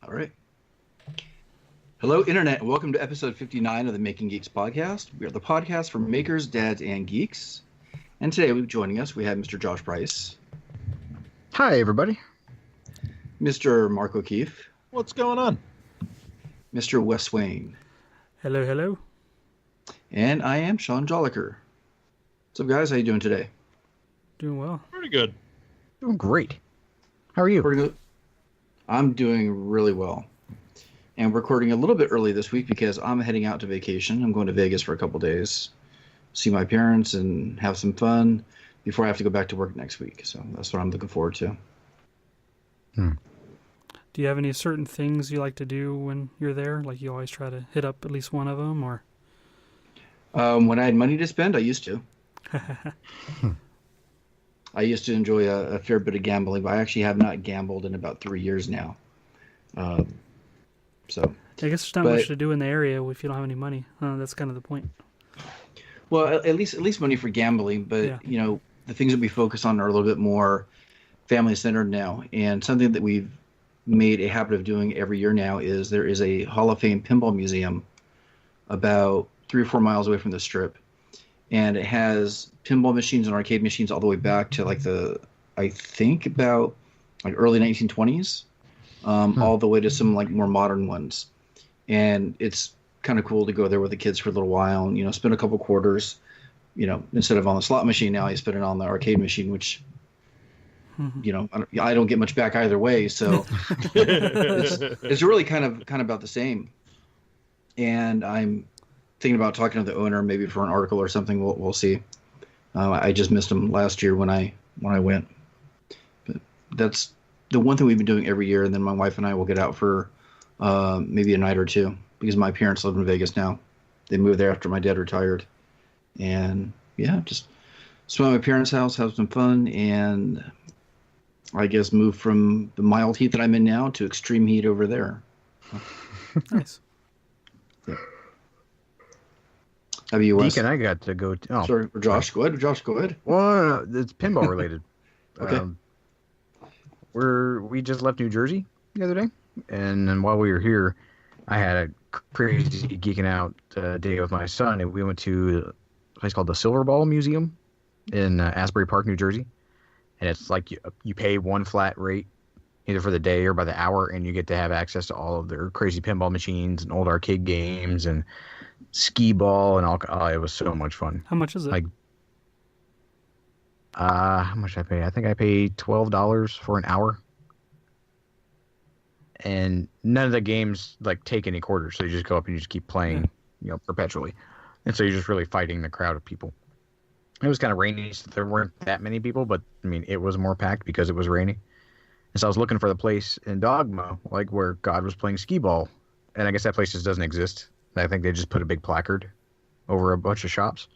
All right. Hello, Internet, and welcome to episode 59 of the Making Geeks podcast. We are the podcast for makers, dads, and geeks. And today, joining us, we have Mr. Josh Price. Hi, everybody. Mr. Mark O'Keefe. What's going on? Mr. Wes Swain. Hello, hello. And I am Sean Jolliker. What's up, guys? How you doing today? Doing well. Pretty good. Doing great. How are you? I'm doing really well. And we're recording a little bit early this week because I'm heading out to vacation. I'm going to Vegas for a couple days, see my parents and have some fun before I have to go back to work next week. So that's what I'm looking forward to. Do you have any certain things you like to do when you're there? Like you always try to hit up at least one of them, or? When I had money to spend, I used to. I used to enjoy a fair bit of gambling, but I actually have not gambled in about 3 years now. So I guess there's not much to do in the area if you don't have any money. That's kind of the point. Well, at least money for gambling, but Yeah. you know, the things that we focus on are a little bit more family centered now. And something that we've made a habit of doing every year now is there is a Hall of Fame pinball museum about 3 or 4 miles away from the Strip, and it has pinball machines and arcade machines all the way back to like I think about like early 1920s. All the way to some like more modern ones. And it's kind of cool to go there with the kids for a little while and, you know, spend a couple quarters, you know, instead of on the slot machine, now you spend it on the arcade machine, which, you know, I don't get much back either way. So it's really kind of about the same. And I'm thinking about talking to the owner, maybe for an article or something. We'll see. I just missed him last year when I went, but that's the one thing we've been doing every year. And then my wife and I will get out for maybe a night or two because my parents live in Vegas now. They moved there after my dad retired. And yeah, just spend at my parents' house, have some fun, and I guess move from the mild heat that I'm in now to extreme heat over there. Nice. Yeah. How about you, Wes? Deke and I got to go. Sorry, or Josh. Go ahead. Josh, go ahead. Well, it's pinball related. Okay. We just left New Jersey the other day, and then while we were here, I had a crazy geeking out day with my son, and we went to a place called the Silver Ball Museum in Asbury Park, New Jersey, and it's like you pay one flat rate either for the day or by the hour, and you get to have access to all of their crazy pinball machines and old arcade games and skee ball and all. Oh, it was so much fun. How much is it? Like, how much did I pay? I think I paid $12 for an hour. And none of the games like take any quarters, so you just go up and you just keep playing, you know, perpetually. And so you're just really fighting the crowd of people. It was kind of rainy, so there weren't that many people, but I mean, it was more packed because it was rainy. And so I was looking for the place in Dogma, like where God was playing skee ball. And I guess that place just doesn't exist. I think they just put a big placard over a bunch of shops.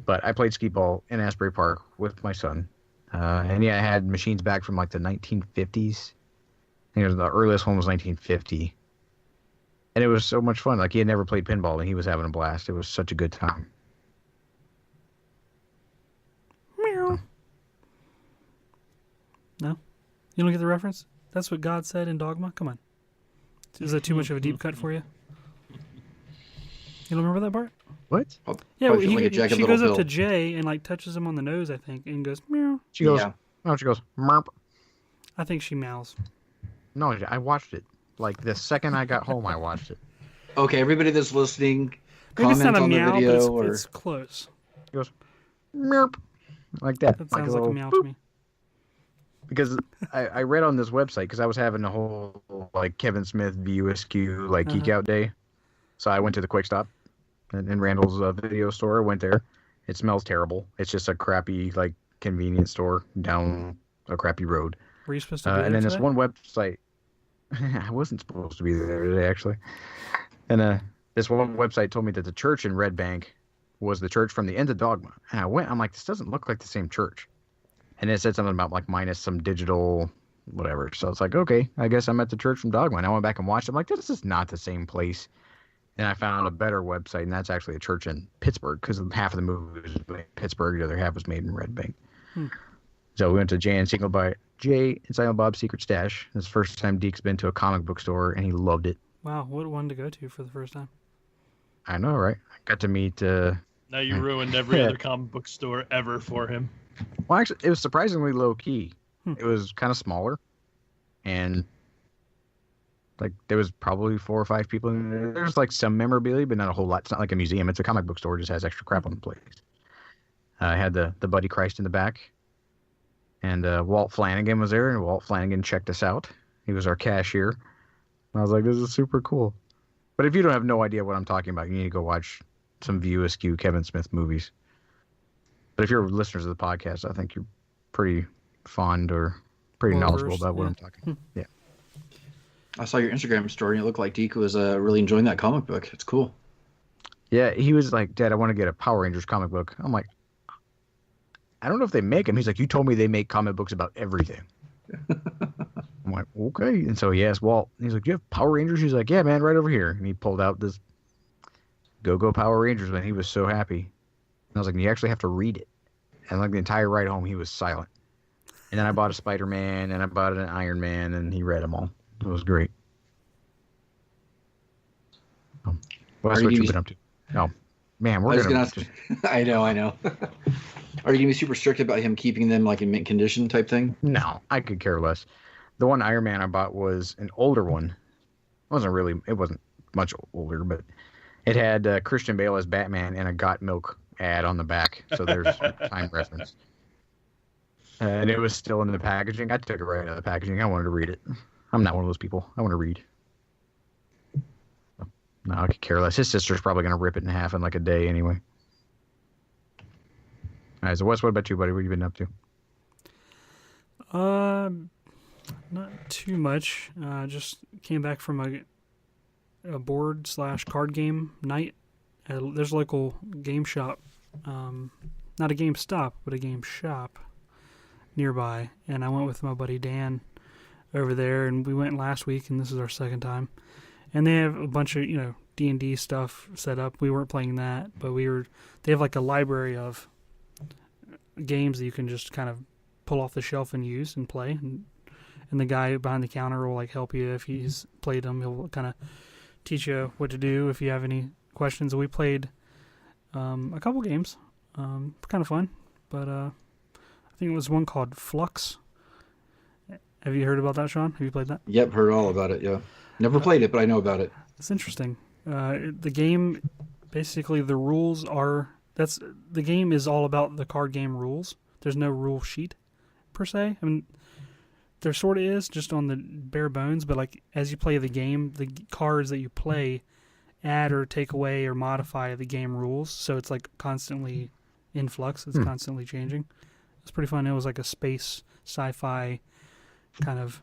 But I played skee ball in Asbury Park with my son. And yeah, I had machines back from like the 1950s. I think the earliest one was 1950. And it was so much fun. Like, he had never played pinball, and he was having a blast. It was such a good time. Meow. No? You don't get the reference? That's what God said in Dogma? Come on. Is that too much of a deep cut for you? You don't remember that part? What? Yeah, Probably feel like a jagged she little goes up pill. to Jay and like touches him on the nose, I think, and goes meow. She goes, Yeah. oh, she goes, merp. I think she meows. No, I watched it. Like, the second I got home, I watched it. Okay, everybody that's listening, Maybe it's comment not a on the meow, but video. it's close. She goes, merp. Like that. That like sounds like a little meow boop. to me. Because I read on this website, because I was having a whole, like, Kevin Smith VUSQ, like, Geek Out Day. So I went to the Quick Stop in Randall's video store. Went there. It smells terrible. It's just a crappy, like, convenience store down a crappy road. Were you supposed to be there And then this today? one website... I wasn't supposed to be there today, actually. And this one website told me that the church in Red Bank was the church from the end of Dogma. And I went, I'm like, this doesn't look like the same church. And it said something about, like, minus some digital whatever. So it's like, okay, I guess I'm at the church from Dogma. And I went back and watched it. I'm like, this is not the same place. And I found a better website, and that's actually a church in Pittsburgh, because half of the movie was made in Pittsburgh, the other half was made in Red Bank. So we went to Jan Singleby Jay and Silent Bob's Secret Stash. It's the first time Deke's been to a comic book store, and he loved it. Wow, what one to go to for the first time? I know, right? I got to meet... Now you ruined every other comic book store ever for him. Well, actually, it was surprisingly low-key. Hmm. It was kind of smaller, and like there was probably 4 or 5 people in there. There's like some memorabilia, but not a whole lot. It's not like a museum. It's a comic book store. It just has extra crap on the place. I had the Buddy Christ in the back, and Walt Flanagan was there, and Walt Flanagan checked us out. He was our cashier. And I was like, this is super cool. But if you don't have no idea what I'm talking about, you need to go watch some View Askew Kevin Smith movies. But if you're listeners of the podcast, I think you're pretty fond or pretty knowledgeable about what I'm talking. Yeah. I saw your Instagram story, and it looked like Deke was really enjoying that comic book. It's cool. Yeah, he was like, Dad, I want to get a Power Rangers comic book. I'm like, I don't know if they make them. He's like, you told me they make comic books about everything. I'm like, okay. And so he asked Walt, he's like, do you have Power Rangers? He's like, yeah, man, right over here. And he pulled out this Go-Go Power Rangers, man. He was so happy. And I was like, you actually have to read it. And like the entire ride home, he was silent. And then I bought a Spider-Man, and I bought an Iron Man, and he read them all. It was great. Well, that's what you've been up to. Oh, man, we're going to... I know. Are you going to be super strict about him keeping them like in mint condition type thing? No, I could care less. The one Iron Man I bought was an older one. It wasn't much older, but it had Christian Bale as Batman and a Got Milk ad on the back. So there's time reference. And it was still in the packaging. I took it right out of the packaging. I wanted to read it. I'm not one of those people. I want to read. No, I could care less. His sister's probably going to rip it in half in like a day anyway. All right, so Wes, what about you, buddy? What have you been up to? Not too much. Just came back from a board/card game night. There's a local game shop, not a game stop, but a game shop nearby. And I went with my buddy Dan over there, and we went last week, and this is our second time. And they have a bunch of, D&D stuff set up. We weren't playing that, but they have like a library of games that you can just kind of pull off the shelf and use and play. And the guy behind the counter will like help you if he's played them. He'll kind of teach you what to do if you have any questions. We played a couple games, kind of fun, but I think it was one called Flux. Have you heard about that, Sean? Have you played that? Yep, heard all about it, yeah. Never played it, but I know about it. It's interesting. The game, basically the rules are... the game is all about the card game rules. There's no rule sheet, per se. I mean, there sort of is, just on the bare bones, but like as you play the game, the cards that you play add or take away or modify the game rules, so it's like constantly in flux. It's constantly changing. It's pretty fun. It was like a space sci-fi kind of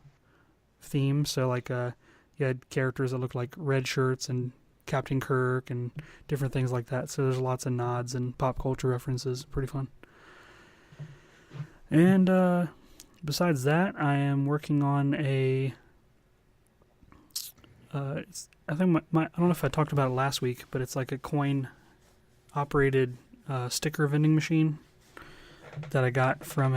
theme, so like you had characters that looked like red shirts and Captain Kirk and different things like that, so there's lots of nods and pop culture references. Pretty fun. And besides that, I am working on I think I don't know if I talked about it last week, but it's like a coin-operated sticker vending machine that I got from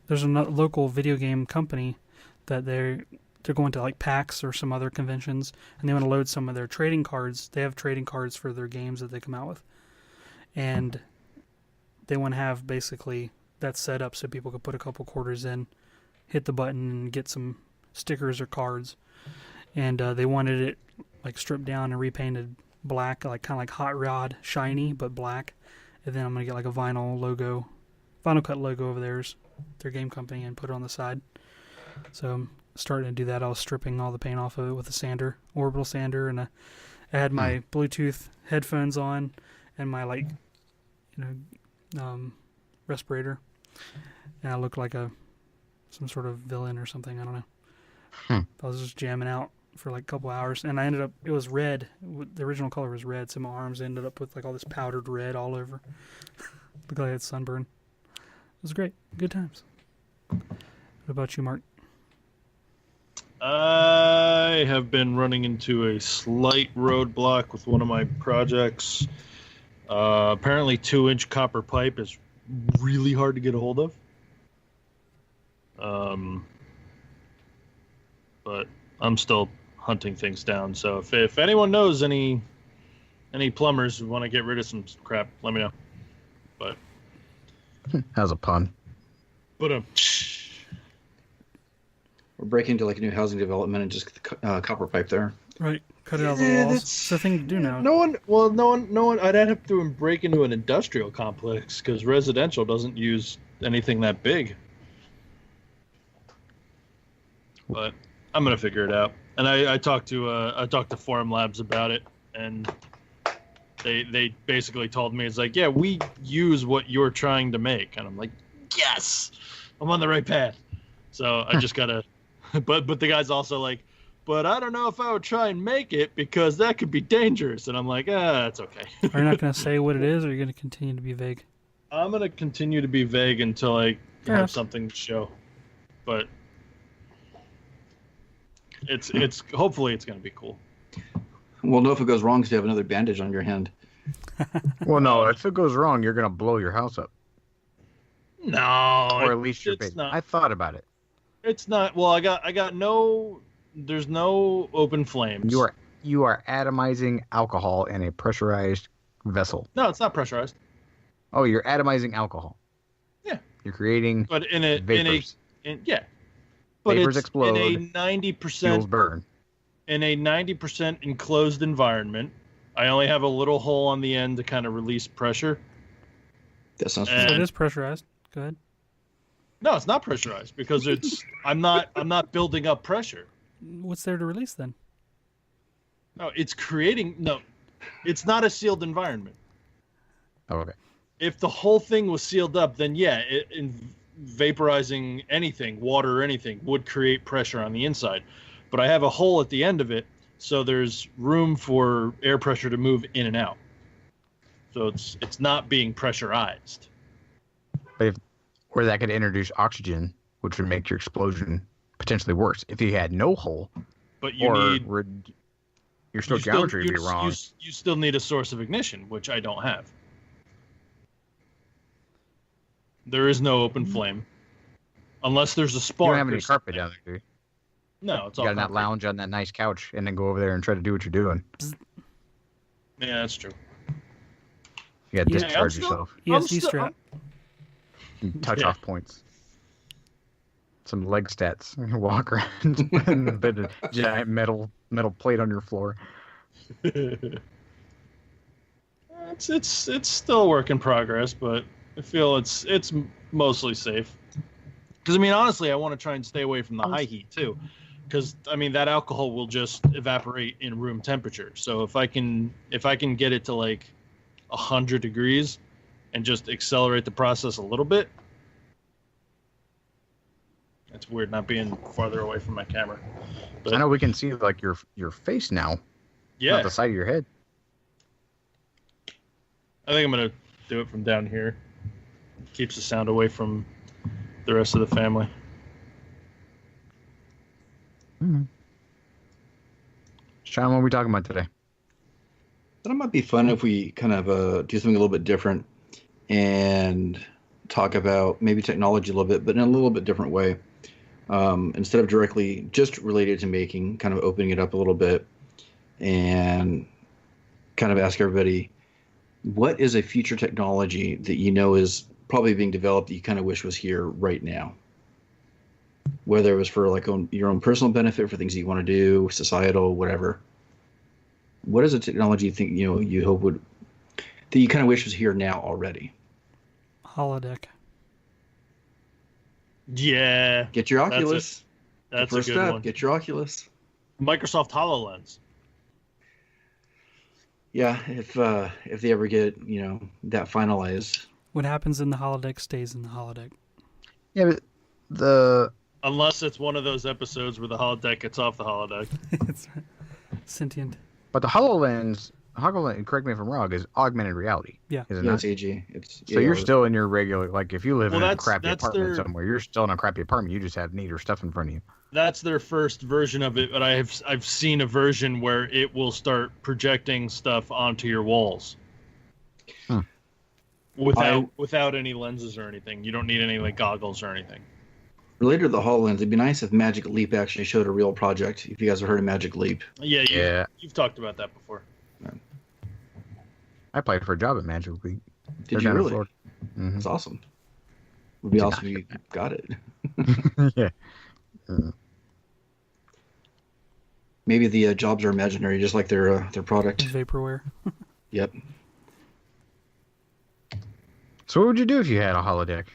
there's a local video game company that they're going to like PAX or some other conventions, and they want to load some of their trading cards. They have trading cards for their games that they come out with, and they want to have basically that set up so people could put a couple quarters in, hit the button, and get some stickers or cards. And they wanted it like stripped down and repainted black, like kind of like Hot Rod, shiny but black. And then I'm gonna get like a vinyl cut logo of their game company, and put it on the side. So I'm starting to do that. I was stripping all the paint off of it with a orbital sander, and I had my Bluetooth headphones on and my respirator, and I looked like some sort of villain or something. I don't know. I was just jamming out for like a couple hours, and it was red. The original color was red, so my arms ended up with like all this powdered red all over. Looked like I had sunburn. It was great. Good times. What about you, Mark? I have been running into a slight roadblock with one of my projects. Apparently 2-inch copper pipe is really hard to get a hold of. But I'm still hunting things down. So if anyone knows any plumbers who want to get rid of some crap, let me know. But That was a pun. we're breaking into like a new housing development and just copper pipe there. Right. Cut it out of the walls. It's the thing to do now. No one. I'd have to break into an industrial complex because residential doesn't use anything that big. But I'm gonna figure it out. And I talked to Forum Labs about it, and they basically told me, it's like, yeah, we use what you're trying to make, and I'm like, yes, I'm on the right path. So I just gotta, but the guy's also like, but I don't know if I would try and make it because that could be dangerous, and I'm like, that's okay. Are you not going to say what it is, or are you going to continue to be vague? I'm gonna continue to be vague until I have something to show, but it's hopefully it's gonna be cool. We'll know if it goes wrong because you have another bandage on your hand. Well, no, if it goes wrong, you're gonna blow your house up, No, or at least your it's base. not. I thought about it. It's not. Well, I got no. There's no open flames. You are atomizing alcohol in a pressurized vessel. No, it's not pressurized. Oh, you're atomizing alcohol. Yeah. You're creating But vapors. yeah. But Vapors it's explode. in a 90% Fuels burn. in a 90% enclosed environment. I only have a little hole on the end to kind of release pressure. That sounds And- So it is pressurized. Go ahead. No, it's not pressurized because I'm not building up pressure. What's there to release then? No, it's not a sealed environment. Oh, okay. If the whole thing was sealed up, then yeah, vaporizing anything, water or anything, would create pressure on the inside. But I have a hole at the end of it, so there's room for air pressure to move in and out. So it's not being pressurized. Or that could introduce oxygen, which would make your explosion potentially worse. If you had no hole, But you need your stoichiometry would be wrong. You still need a source of ignition, which I don't have. There is no open flame, unless there's a You spark. don't have any or carpet something. down there, do you? No, it's You all gotta not concrete. lounge on that nice couch and then go over there and try to do what you're doing. Yeah, that's true. You gotta Yeah, discharge I'm yourself. ESD strap. And touch Yeah. off points. Some leg stats. Walk around and a bit of giant metal plate on your floor. It's still a work in progress, but I feel it's mostly safe. Because I mean, honestly, I want to try and stay away from the high heat too, because I mean that alcohol will just evaporate in room temperature. So if I can get it to like 100 degrees, and just accelerate the process a little bit. It's weird not being farther away from my camera. But I know we can see like your face now, yeah, not the side of your head. I think I'm gonna do it from down here. Keeps the sound away from the rest of the family. Mm-hmm. Sean, what are we talking about today? But it might be fun if we kind of do something a little bit different and talk about maybe technology a little bit, but in a little bit different way. Instead of directly just related to making, kind of opening it up a little bit and kind of ask everybody, what is a future technology that you know is probably being developed that you kind of wish was here right now? Whether it was for like your own personal benefit, for things that you want to do, societal, whatever. What is a technology you think you hope would that you kind of wish was here now already? Holodeck. Yeah, Get your Oculus. that's First a good step, one. get your Oculus. Microsoft HoloLens. Yeah, if they ever get that finalized. What happens in the holodeck stays in the holodeck. Yeah, but the Unless it's one of those episodes where the holodeck gets off the holodeck. It's sentient. HoloLens, correct me if I'm wrong, is augmented reality. Yeah. Is it Yeah, not? it's AG. So you're still in your regular, like if you live Well, in a that's- crappy that's apartment their- somewhere, you're still in a crappy apartment. You just have neater stuff in front of you. That's their first version of it, but I've seen a version where it will start projecting stuff onto your walls. Hmm. Without any lenses or anything. You don't need any like goggles or anything. Related to the HoloLens, it'd be nice if Magic Leap actually showed a real project. If you guys have heard of Magic Leap. Yeah, you've talked about that before. I applied for a job at Magic League. Did you really? Mm-hmm. That's awesome. Would be awesome if you got it. Yeah. Maybe the jobs are imaginary, just like their product. Vaporware. Yep. So what would you do if you had a holodeck?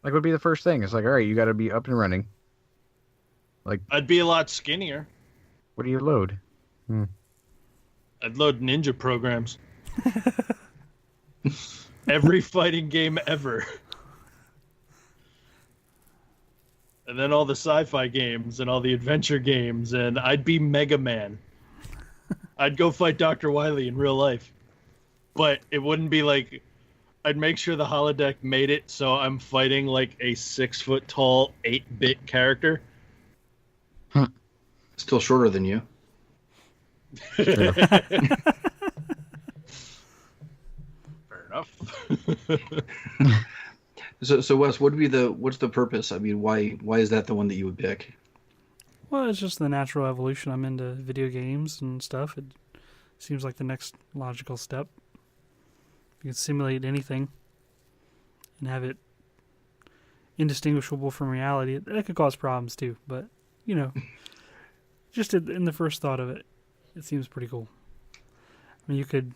Like, what would be the first thing? It's like, all right, you got to be up and running. Like, I'd be a lot skinnier. what do you load? I'd load ninja programs. Every fighting game ever. And then all the sci-fi games and all the adventure games, and I'd be Mega Man. I'd go fight Dr. Wily in real life. But it wouldn't be like... I'd make sure the holodeck made it so I'm fighting like a 6-foot-tall, 8-bit character. Still shorter than you. Fair enough. So Wes, what's the purpose? I mean, why is that the one that you would pick? Well, it's just the natural evolution. I'm into video games and stuff. It seems like the next logical step. If you can simulate anything and have it indistinguishable from reality, that could cause problems too. But, just in the first thought of it, it seems pretty cool. I mean, you could,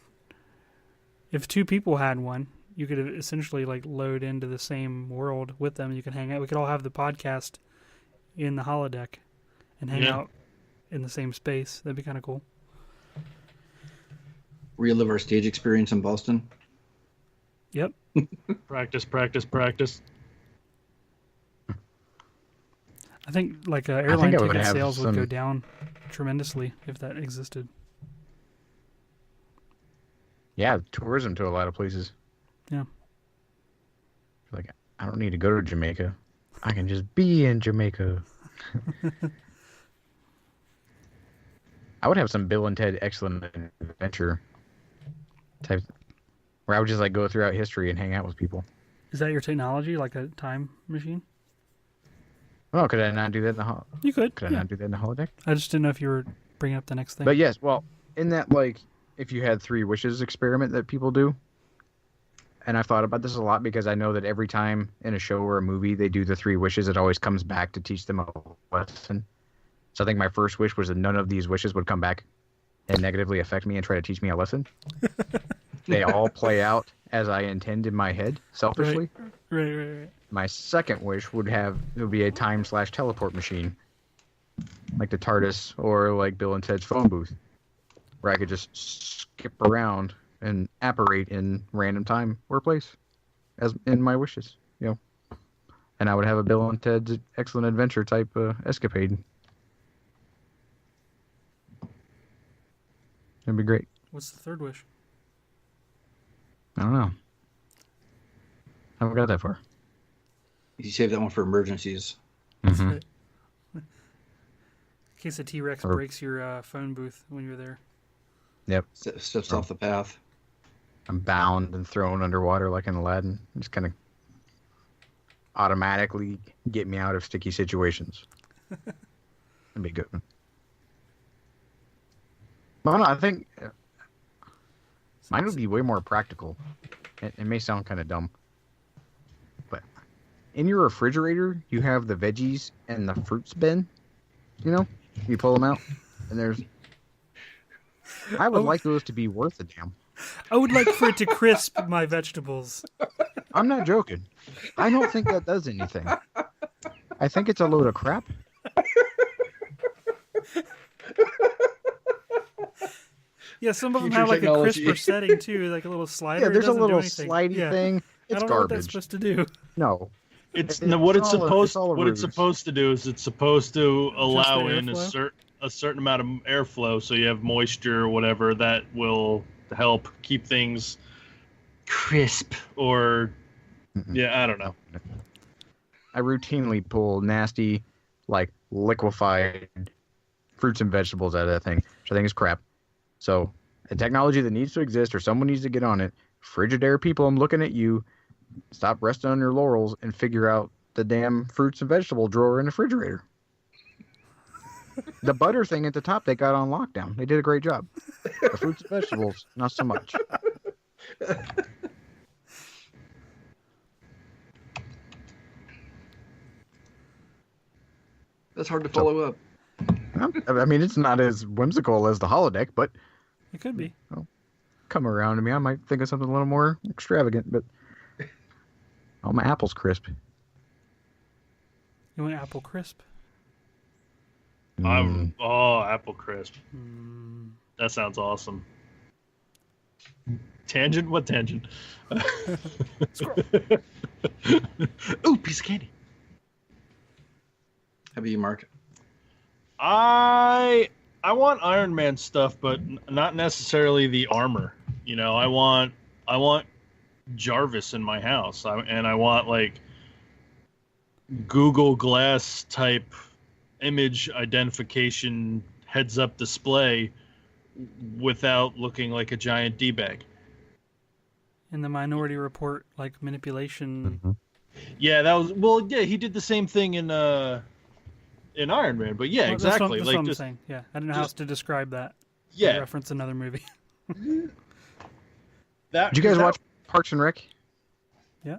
if two people had one, you could essentially like load into the same world with them. You can hang out. We could all have the podcast in the holodeck and hang out in the same space. That'd be kind of cool. Relive our stage experience in Boston. Yep. Practice. I think like airline ticket sales would go down tremendously if that existed. Yeah, tourism to a lot of places. Yeah. Like, I don't need to go to Jamaica. I can just be in Jamaica. I would have some Bill and Ted Excellent Adventure type, where I would just like go throughout history and hang out with people. Is that your technology, like a time machine? Oh, could I not do that in the You could. Could I not do that in the holodeck? I just didn't know if you were bringing up the next thing. But yes, well, in that, like, if you had 3 wishes experiment that people do, and I've thought about this a lot because I know that every time in a show or a movie they do the 3 wishes, it always comes back to teach them a lesson. So I think my first wish was that none of these wishes would come back and negatively affect me and try to teach me a lesson. They all play out as I intend in my head, selfishly. Right. My second wish would be a time/teleport machine, like the TARDIS or like Bill and Ted's phone booth, where I could just skip around and apparate in random time or place, as in my wishes, And I would have a Bill and Ted's Excellent Adventure type escapade. That'd be great. What's the third wish? I don't know. I haven't got that far. You save that one for emergencies. Mm-hmm. In case a T-Rex breaks your phone booth when you're there. Yep. Steps off the path. I'm bound and thrown underwater like in Aladdin. Just kind of automatically get me out of sticky situations. That'd be a good one. Well, no, I think mine would be way more practical. It may sound kind of dumb, but in your refrigerator, you have the veggies and the fruits bin. You pull them out, and there's. I would like those to be worth a damn. I would like for it to crisp my vegetables. I'm not joking. I don't think that does anything. I think it's a load of crap. Yeah, some of them have like a crisper setting too, like a little slider. Yeah, there's a little slidey thing. It's I don't garbage. know what that's supposed to do. No. It's supposed to do is it's supposed to allow in a certain amount of airflow, so you have moisture or whatever that will help keep things crisp or I don't know. I routinely pull nasty, like liquefied fruits and vegetables out of that thing, which I think is crap. So, a technology that needs to exist or someone needs to get on it. Frigidaire people, I'm looking at you. Stop resting on your laurels and figure out the damn fruits and vegetable drawer in the refrigerator. The butter thing at the top, they got on lockdown. They did a great job. The fruits and vegetables, not so much. That's hard to follow up. I mean, it's not as whimsical as the holodeck, but It could be. come around to me. I might think of something a little more extravagant, but oh, my apple's crisp. You want apple crisp? Apple crisp. Mm. That sounds awesome. Tangent? What tangent? Ooh, piece of candy. How about you, Mark? I want Iron Man stuff, but not necessarily the armor. You know, I want Jarvis in my house, and I want like Google Glass type image identification heads-up display without looking like a giant D-bag. In the Minority Report, like manipulation. Yeah, he did the same thing in Iron Man, but yeah, Well, exactly. That's what I'm saying. Yeah, I don't know how else to describe that. Yeah, To reference another movie. Did you guys watch Parks and Rec? Yeah.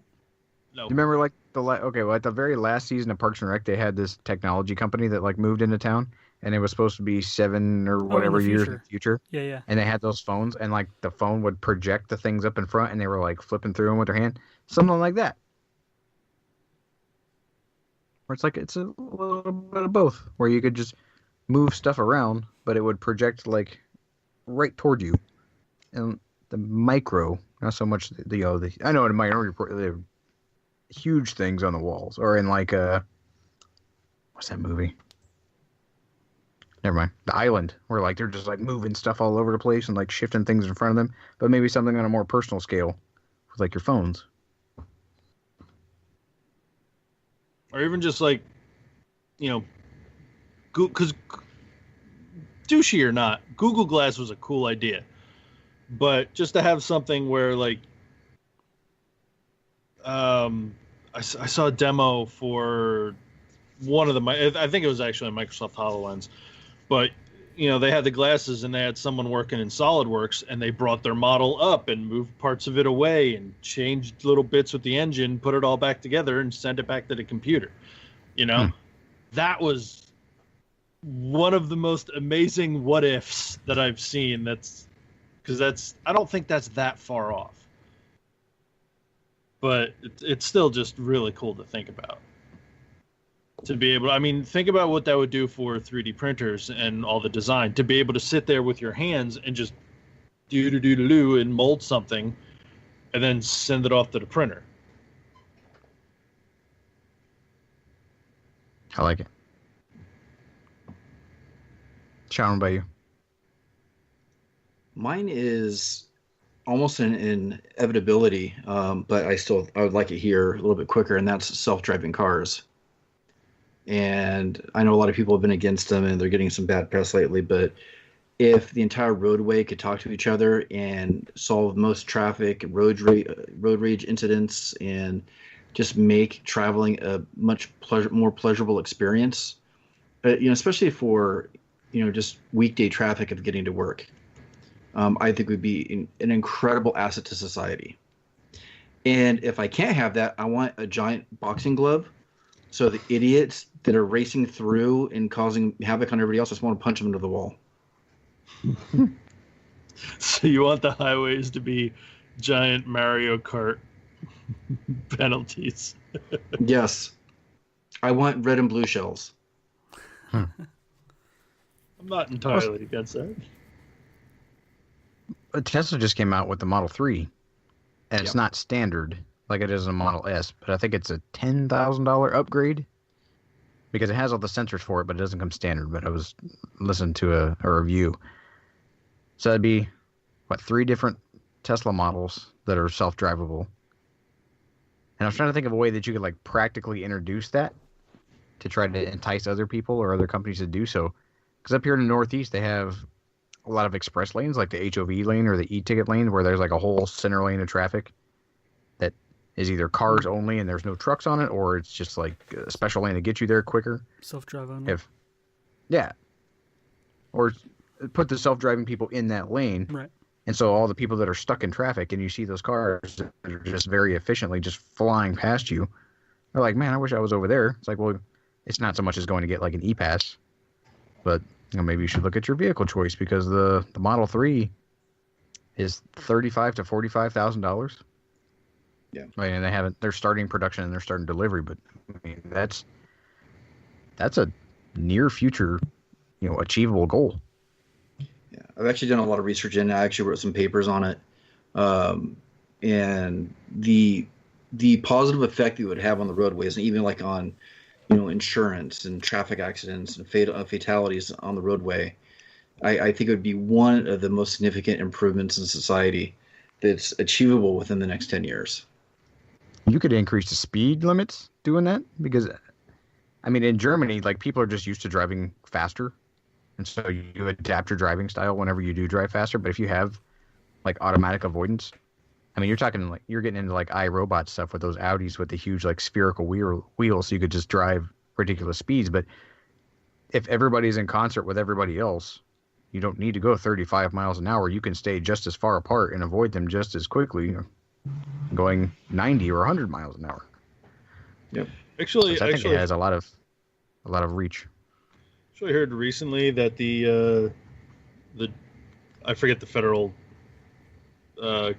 No. Do you remember like at the very last season of Parks and Rec, they had this technology company that like moved into town, and it was supposed to be 7 or whatever years in the future. Yeah, yeah. And they had those phones, and like the phone would project the things up in front, and they were like flipping through them with their hand, something like that. Where it's like it's a little bit of both, where you could just move stuff around, but it would project like right toward you, and the micro, not so much the I know in Minority Report they have huge things on the walls, or in like what's that movie? Never mind. The Island, where like they're just like moving stuff all over the place and like shifting things in front of them, but maybe something on a more personal scale with like your phones. Or even just like, because douchey or not, Google Glass was a cool idea, but just to have something where like, I saw a demo for one of I think it was actually a Microsoft HoloLens, but they had the glasses and they had someone working in SolidWorks, and they brought their model up and moved parts of it away and changed little bits with the engine, put it all back together and sent it back to the computer. That was one of the most amazing what ifs that I've seen. I don't think that's that far off, but it's still just really cool to think about. To be able, think about what that would do for 3D printers and all the design. To be able to sit there with your hands and just do and mold something, and then send it off to the printer. I like it. Sean, what about you? Mine is almost an inevitability, but I would like it here a little bit quicker, and that's self-driving cars. And I know a lot of people have been against them, and they're getting some bad press lately, but if the entire roadway could talk to each other and solve most traffic, road rage incidents, and just make traveling a much more pleasurable experience, especially for, just weekday traffic of getting to work, I think would be an incredible asset to society. And if I can't have that, I want a giant boxing glove. So the idiots that are racing through and causing havoc on everybody else, just want to punch them into the wall. So you want the highways to be giant Mario Kart penalties? Yes. I want red and blue shells. I'm not entirely against that. Tesla just came out with the Model 3, and it's not standard like it is in a Model S, but I think it's a $10,000 upgrade because it has all the sensors for it, but it doesn't come standard. But I was listening to a review. So that'd be, 3 different Tesla models that are self-drivable. And I was trying to think of a way that you could like practically introduce that to try to entice other people or other companies to do so. Because up here in the Northeast, they have a lot of express lanes, like the HOV lane or the e-ticket lane, where there's like a whole center lane of traffic that is either cars only and there's no trucks on it, or it's just like a special lane to get you there quicker. Self-driving. Yeah. Or put the self-driving people in that lane. Right. And so all the people that are stuck in traffic and you see those cars that are just very efficiently just flying past you, they're like, man, I wish I was over there. It's like, well, it's not so much as going to get like an E-Pass, but maybe you should look at your vehicle choice, because the Model 3 is $35,000 to $45,000. Yeah. Right, and they're starting production and they're starting delivery, but I mean, that's a near future, achievable goal. Yeah, I've actually done a lot of research in it. I actually wrote some papers on it, and the positive effect it would have on the roadways, and even like on, insurance and traffic accidents and fatalities on the roadway, I think it would be one of the most significant improvements in society that's achievable within the next 10 years. You could increase the speed limits doing that, because, I mean, in Germany, like, people are just used to driving faster. And so you adapt your driving style whenever you do drive faster. But if you have like automatic avoidance, I mean, you're getting into like iRobot stuff with those Audis with the huge like spherical wheels, so you could just drive ridiculous speeds. But if everybody's in concert with everybody else, you don't need to go 35 miles an hour. You can stay just as far apart and avoid them just as quickly, going 90 or 100 miles an hour. Yep. Actually, so I think it has a lot of reach. I heard recently that the I forget the federal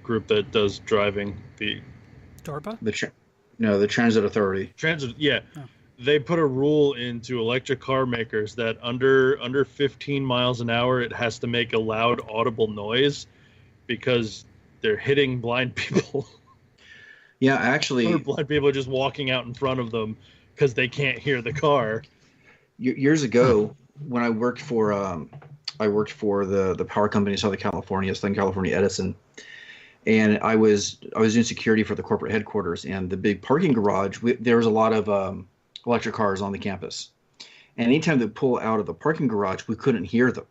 group that does driving, the DARPA? The Transit Authority. Transit, yeah. Oh. They put a rule into electric car makers that under 15 miles an hour it has to make a loud audible noise, because they're hitting blind people. Yeah, actually, or blind people are just walking out in front of them because they can't hear the car. Years ago, when I worked for the power company in Southern California, Edison, and I was doing security for the corporate headquarters, and the big parking garage. There was a lot of electric cars on the campus, and anytime they pull out of the parking garage, we couldn't hear them.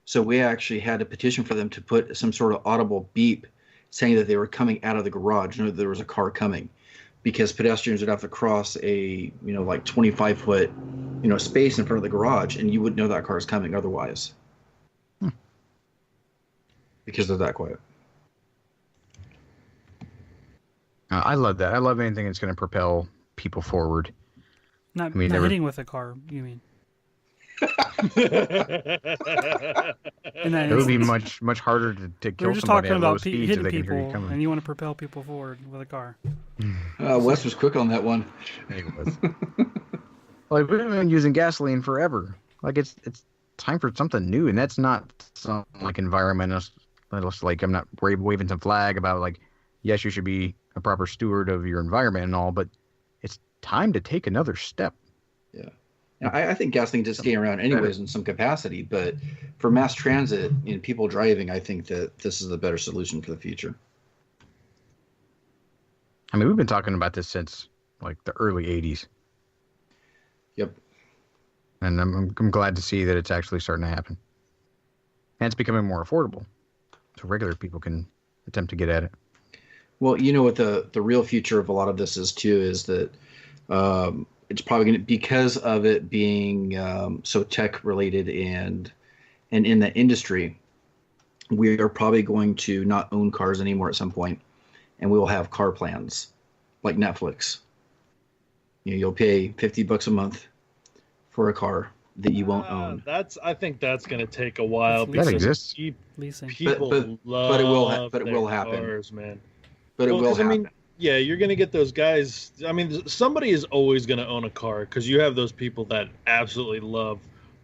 So we actually had to petition for them to put some sort of audible beep saying that they were coming out of the garage, that there was a car coming, because pedestrians would have to cross a, like 25-foot, space in front of the garage, and you wouldn't know that car is coming otherwise. Because they're that quiet. I love that. I love anything that's going to propel people forward. Not hitting with a car, you mean? It would be much harder to kill We're just somebody talking at low about speeds hitting if they can hear you people, coming. and you want to propel people forward with a car. Wes was quick on that one. He was. Like, we've been using gasoline forever. Like, it's time for something new, and that's not some like environmentalist. Like, I'm not waving some flag about like, yes, you should be a proper steward of your environment and all, but it's time to take another step. Yeah. Now, I think gasoline just stay around anyways in some capacity, but for mass transit and people driving, I think that this is the better solution for the future. I mean, we've been talking about this since like the early 80s. Yep. And I'm glad to see that it's actually starting to happen. And it's becoming more affordable, so regular people can attempt to get at it. Well, what the real future of a lot of this is too is that it's probably going to, because of it being so tech related and in the industry, we are probably going to not own cars anymore at some point, and we will have car plans like Netflix. You'll pay $50 a month for a car that you won't own. I think that's going to take a while. That exists. Leasing. People love but it will happen. Cars, man. But it will happen. I mean, yeah, you're going to get those guys. I mean, somebody is always going to own a car, because you have those people that absolutely love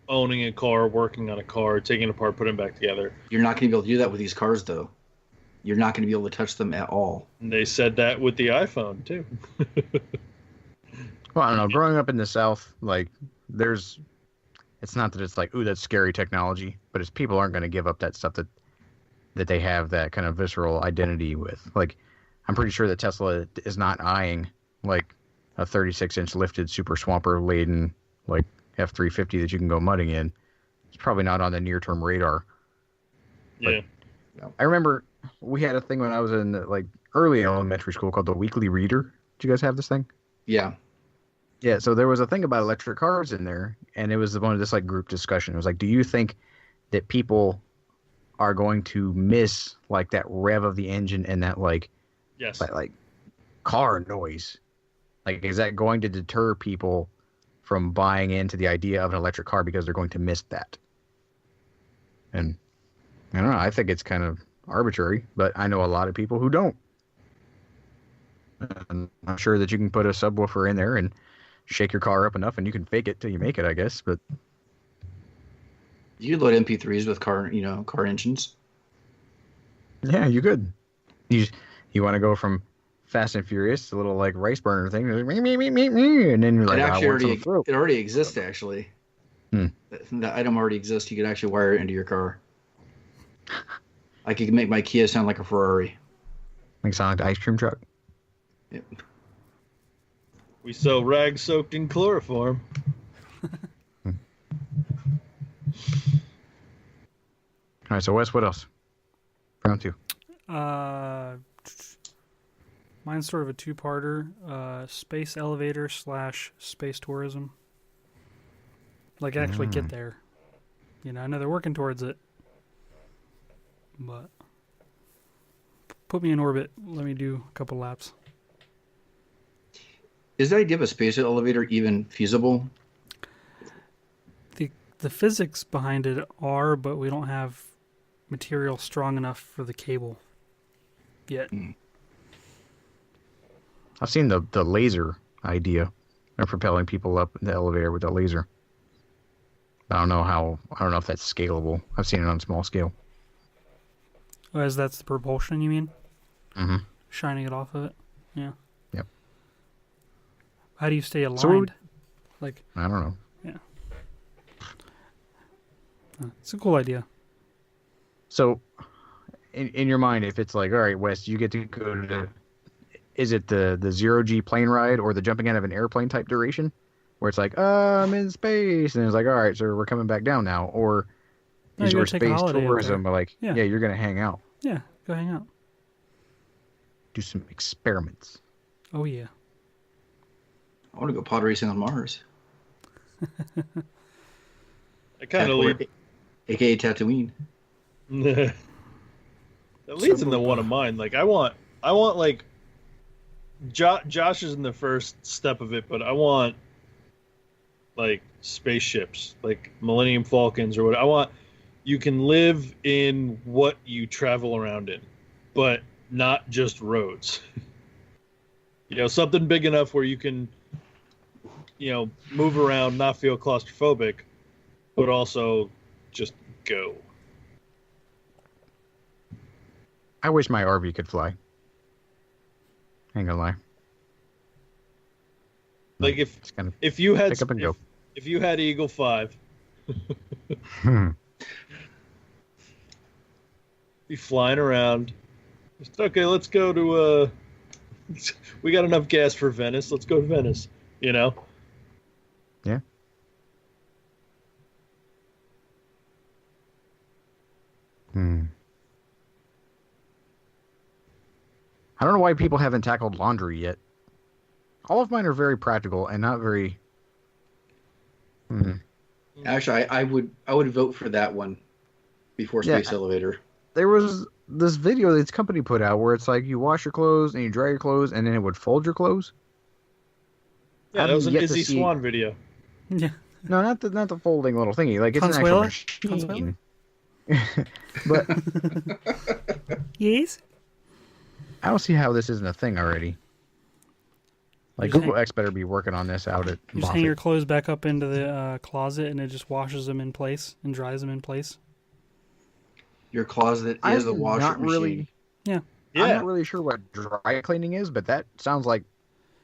owning a car, working on a car, taking it apart, putting it back together. You're not going to be able to do that with these cars, though. You're not going to be able to touch them at all. And they said that with the iPhone, too. Well, I don't know. Growing up in the South, like, it's not that it's like, ooh, that's scary technology, but it's people aren't going to give up that stuff that they have that kind of visceral identity with. Like, I'm pretty sure that Tesla is not eyeing like a 36-inch lifted super swamper laden like F-350 that you can go mudding in. It's probably not on the near-term radar. Yeah. I remember we had a thing when I was in like early elementary school called the Weekly Reader. Did you guys have this thing? Yeah. Yeah, so there was a thing about electric cars in there, and it was one of this like group discussion. It was like, do you think that people are going to miss like that rev of the engine and that Yes. like car noise? Like, is that going to deter people from buying into the idea of an electric car because they're going to miss that? And I don't know. I think it's kind of arbitrary, but I know a lot of people who don't. And I'm sure that you can put a subwoofer in there and shake your car up enough, and you can fake it till you make it, I guess. But You could load MP3s with car engines. yeah, you could. You want to go from Fast and Furious, a little like rice burner thing, and then you're like, It already exists, actually. The item already exists. You can actually wire it into your car. I could make my Kia sound like a Ferrari. Like sound like the ice cream truck. Yep. We sell rags soaked in chloroform. All right, so Wes, what else? Round 2. Mine's sort of a two-parter. Space elevator / space tourism. Like actually get there. I know they're working towards it. But put me in orbit. Let me do a couple laps. Is the idea of a space elevator even feasible? The physics behind it are, but we don't have material strong enough for the cable yet. I've seen the laser idea of propelling people up in the elevator with a laser. I don't know if that's scalable. I've seen it on small scale. As that's the propulsion, you mean? Mm-hmm. Shining it off of it? Yeah. Yep. How do you stay aligned? I don't know. Yeah. It's a cool idea. So, in your mind, if it's like, all right, Wes, you get to go to, is it the 0G plane ride or the jumping out of an airplane type duration? Where it's like, I'm in space. And it's like, all right, so we're coming back down now. Or No, is you your gotta take a space holiday up tourism there. like, Yeah. yeah, you're going to hang out. Yeah, go hang out. Do some experiments. Oh, yeah. I want to go pod racing on Mars. I kind of lead. AKA Tatooine. That leads into one of mine. Like I want like Josh is in the first step of it, but I want like spaceships, like Millennium Falcons or what. I want you can live in what you travel around in, but not just roads. Something big enough where you can, move around, not feel claustrophobic, but also just go. I wish my RV could fly. Ain't gonna lie. Like if you had pick up and go. If you had Eagle 5, be flying around. Just, okay, let's go to we got enough gas for Venice. Let's go to Venice. Yeah. I don't know why people haven't tackled laundry yet. All of mine are very practical and not very. Actually, I would vote for that one before Space Elevator. There was this video that this company put out where it's like you wash your clothes and you dry your clothes and then it would fold your clothes. Yeah, that was an Izzy Swan video. Yeah. No, not the folding little thingy. Like it's Consuela? an actual machine. But Yes? I don't see how this isn't a thing already. Like Google X better be working on this out at You just hang your clothes back up into the closet and it just washes them in place and dries them in place. Your closet is a washer machine. Yeah. I'm not really sure what dry cleaning is, but that sounds like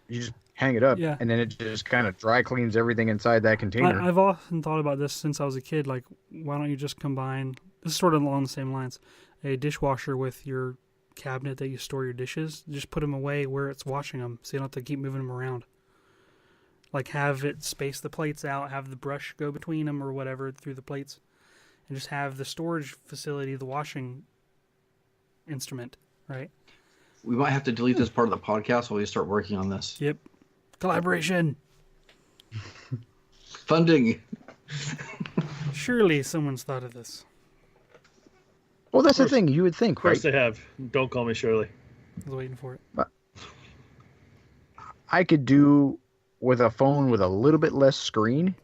you just hang it up and then it just kind of dry cleans everything inside that container. I've often thought about this since I was a kid. Like, why don't you just combine, this is sort of along the same lines, a dishwasher with your cabinet that you store your dishes. Just put them away where it's washing them so you don't have to keep moving them around. Like, have it space the plates out, have the brush go between them or whatever through the plates, and just have the storage facility, the washing instrument, right? We might have to delete this part of the podcast while we start working on this. Yep. Collaboration. Funding. Surely someone's thought of this. Well, that's the course. thing. You would think, Of course right? they have. Don't call me Shirley. I was waiting for it. I could do with a phone with a little bit less screen,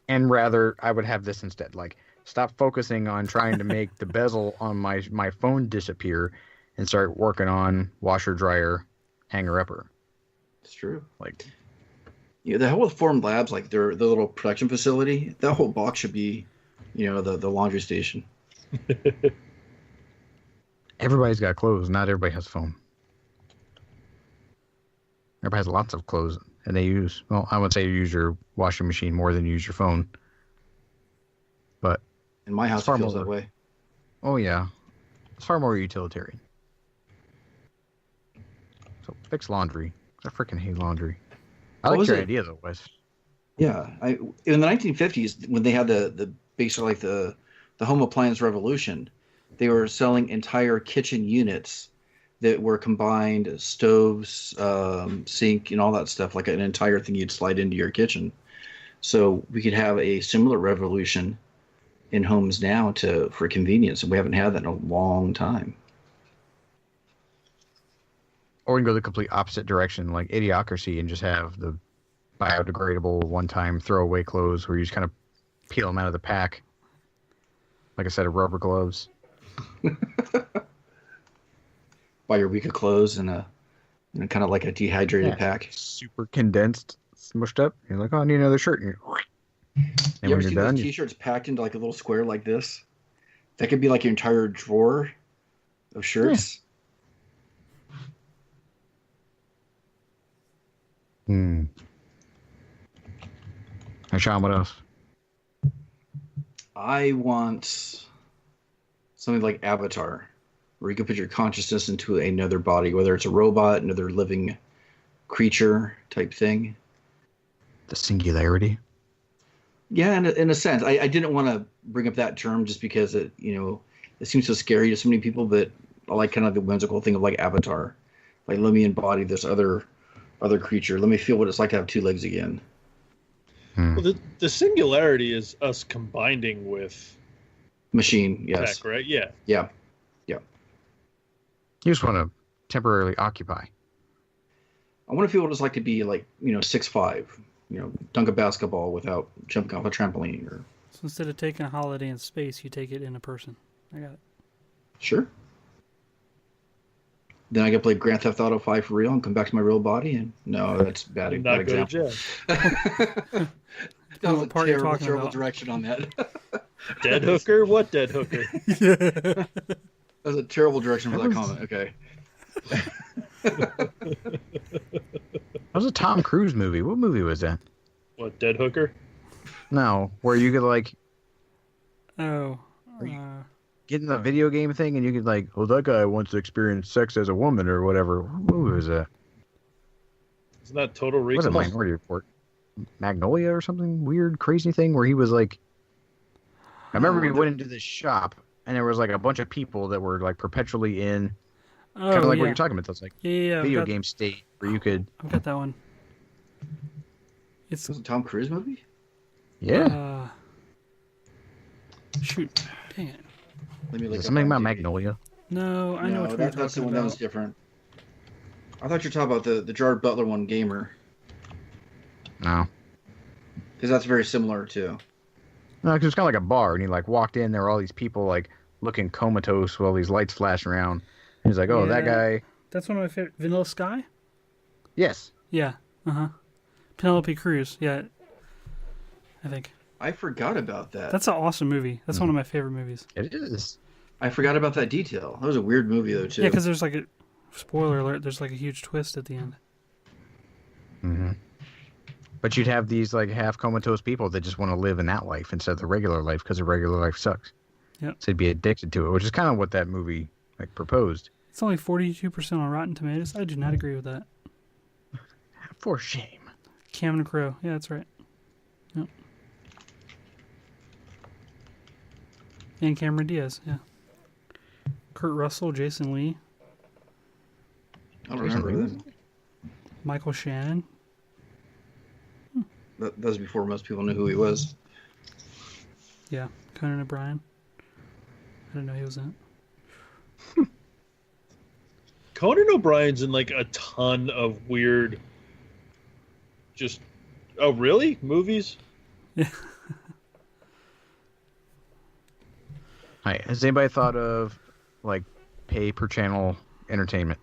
and rather I would have this instead. Like, stop focusing on trying to make the bezel on my phone disappear, and start working on washer, dryer, hanger upper. It's true. Like, Yeah, the hell with Form Labs, like their little production facility, that whole box should be, the laundry station. everybody's got clothes. Not everybody has a phone. Everybody has lots of clothes, and they use, well, I would say you use your washing machine more than you use your phone. But In my house, It's far it feels more- that way. oh yeah, it's far more utilitarian. So fix laundry. I freaking hate laundry. I What like was your it? idea though, Wes. Yeah, in the 1950s, when they had the basically like the home appliance revolution, they were selling entire kitchen units that were combined stoves, sink, and all that stuff, like an entire thing you'd slide into your kitchen. So we could have a similar revolution in homes now for convenience, and we haven't had that in a long time. Or we can go the complete opposite direction, like Idiocracy, and just have the biodegradable one-time throwaway clothes where you just kind of peel them out of the pack, like a set of rubber gloves. Buy your week of clothes in kind of like a dehydrated Yeah. pack. Super condensed, smushed up. You're like, oh, I need another shirt. And You when ever you're see done, those T-shirts packed into like a little square like this? That could be like your entire drawer of shirts. And Sean, what else? I want something like Avatar, where you can put your consciousness into another body, whether it's a robot, another living creature type thing. The singularity. Yeah, in a sense. I didn't want to bring up that term just because it seems so scary to so many people, but I like kind of the whimsical thing of like Avatar. Like, let me embody this other creature. Let me feel what it's like to have two legs again. Well, the singularity is us combining with Machine, yes. tech, right? Yeah. Yeah. You just want to temporarily occupy. I want to feel what it's like to be like, 6'5", dunk a basketball without jumping off a trampoline or So instead of taking a holiday in space, you take it in a person. I got it. sure. Then I can play Grand Theft Auto 5 for real and come back to my real body. And no, that's bad. And Bad not go to example. jail. That was a What part are you talking terrible about? direction on that. Dead hooker? What dead hooker? That was a terrible direction for that comment. Okay. That was a Tom Cruise movie. What movie was that? What, dead hooker? No, where you could like Oh. get in the video game thing and you could like, oh, that guy wants to experience sex as a woman or whatever. What movie was that? Isn't that Total Was it Recall? Minority Report? Magnolia or something weird, crazy thing where he was like, I remember we went into this shop and there was like a bunch of people that were like perpetually in Oh, kind of like yeah. what you're talking about. Those like Yeah, video I've got, game state where you could, I've got that one. It's Was it a Tom Cruise movie? yeah. Shoot. Dang it. Let me Is look it up something about IMDb. Magnolia? No, I know No, which one you're that's the talking one that was about. different. I thought you were talking about the Gerard Butler one, Gamer, No. because that's very similar too. No, 'cause it was kind of like a bar, and he like walked in. There were all these people like looking comatose with all these lights flashing around. And he's like, "Oh, that Yeah. guy." That's one of my favorite. Vanilla Sky? Yes. Yeah. Penelope Cruz. Yeah. I think. I forgot about that. That's an awesome movie. That's one of my favorite movies. It is. I forgot about that detail. That was a weird movie though too. Yeah, because there's like a spoiler alert. There's like a huge twist at the end. Mm-hmm. But you'd have these like half comatose people that just want to live in that life instead of the regular life because the regular life sucks. Yep. So they'd be addicted to it, which is kind of what that movie like proposed. It's only 42% on Rotten Tomatoes. I do not agree with that. For shame. Cameron Crowe. Yeah, that's right. Yep. And Cameron Diaz. Yeah. Kurt Russell, Jason Lee, I don't remember that. Michael Shannon. That was before most people knew who he was. Yeah, Conan O'Brien. I didn't know he was in it. Conan O'Brien's in like a ton of weird. Just, oh really? Movies? Yeah. Hi, has anybody thought of like pay per channel entertainment?